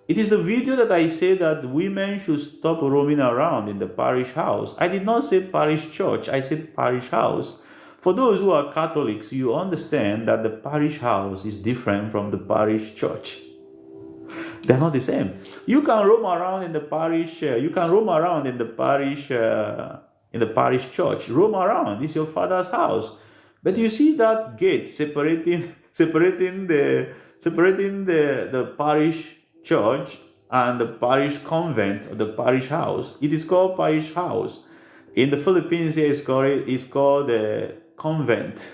It is the video that I say that women should stop roaming around in the parish house. I did not say parish church, I said parish house. For those who are Catholics, you understand that the parish house is different from the parish church. They're not the same. You can roam around in the parish. You can roam around in the parish. In the parish church, roam around. It's your father's house. But you see that gate separating the parish church and the parish convent or the parish house. It is called parish house. In the Philippines, here it's called a convent.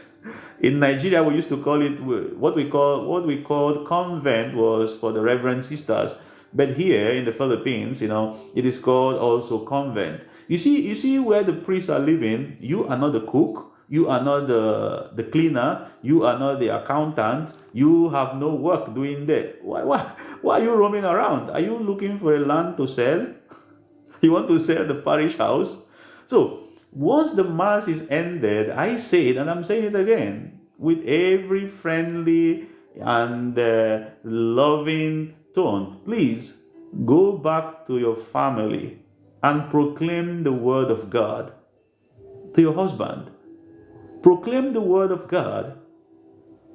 In Nigeria, we used to call it what we called convent was for the Reverend Sisters, but here in the Philippines, it is called also convent. You see where the priests are living. You are not the cook. You are not the cleaner. You are not the accountant. You have no work doing there. Why are you roaming around? Are you looking for a land to sell? You want to sell the parish house? So once the mass is ended, I say it, and I'm saying it again, with every friendly and loving tone, please go back to your family and proclaim the word of God to your husband. Proclaim the word of God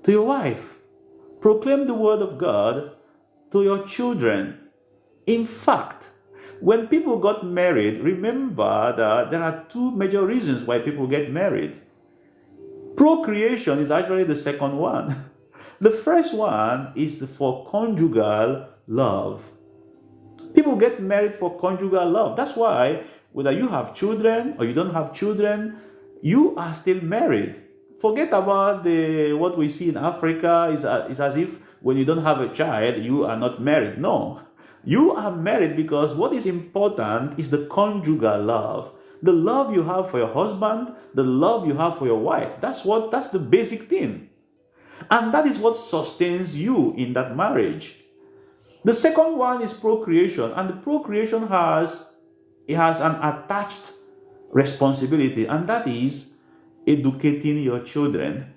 to your wife. Proclaim the word of God to your children. In fact, when people got married, remember that there are two major reasons why people get married. Procreation is actually the second one. The first one is for conjugal love. People get married for conjugal love. That's why whether you have children or you don't have children, you are still married. Forget about what we see in Africa is as if when you don't have a child, you are not married. No. You are married because what is important is the conjugal love. The love you have for your husband, the love you have for your wife. That's the basic thing. And that is what sustains you in that marriage. The second one is procreation, and the procreation has an attached responsibility, and that is educating your children.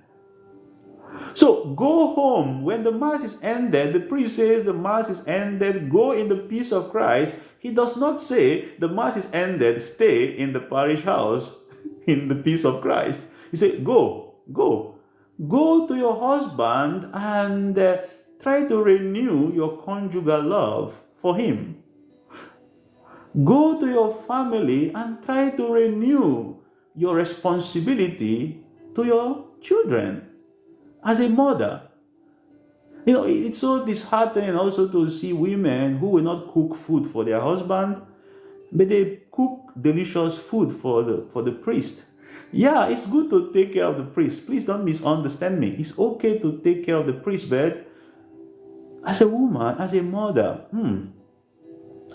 So go home when the mass is ended. The priest says the mass is ended, go in the peace of Christ. He does not say the mass is ended, stay in the parish house in the peace of Christ. He said go to your husband and try to renew your conjugal love for him. Go to your family and try to renew your responsibility to your children. As a mother, it's so disheartening also to see women who will not cook food for their husband, but they cook delicious food for the priest. Yeah, it's good to take care of the priest. Please don't misunderstand me. It's okay to take care of the priest, but as a woman, as a mother,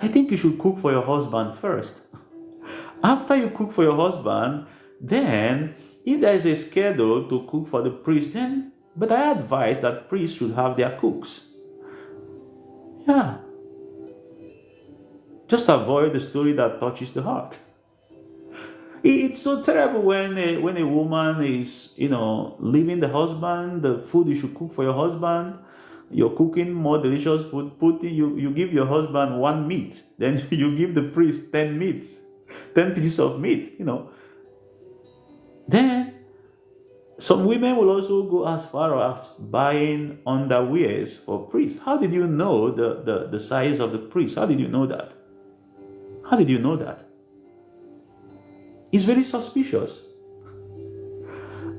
I think you should cook for your husband first. After you cook for your husband, then if there is a schedule to cook for the priest, but I advise that priests should have their cooks. Yeah. Just avoid the story that touches the heart. It's so terrible when a woman is, leaving the husband, the food you should cook for your husband, you're cooking more delicious food, you give your husband one meat, then you give the priest 10 meats, 10 pieces of meat, Then some women will also go as far as buying underwears for priests. How did you know the size of the priest? How did you know that? How did you know that? It's very suspicious.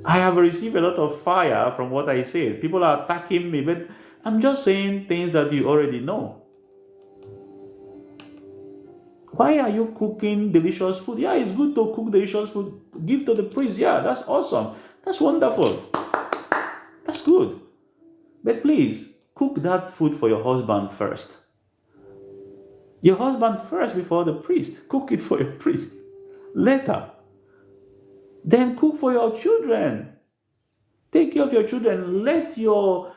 I have received a lot of fire from what I said. People are attacking me, but I'm just saying things that you already know. Why are you cooking delicious food? Yeah, it's good to cook delicious food. Give to the priest. Yeah, that's awesome. That's wonderful. That's good. But please, cook that food for your husband first. Your husband first before the priest. Cook it for your priest. Later. Then cook for your children. Take care of your children. Let your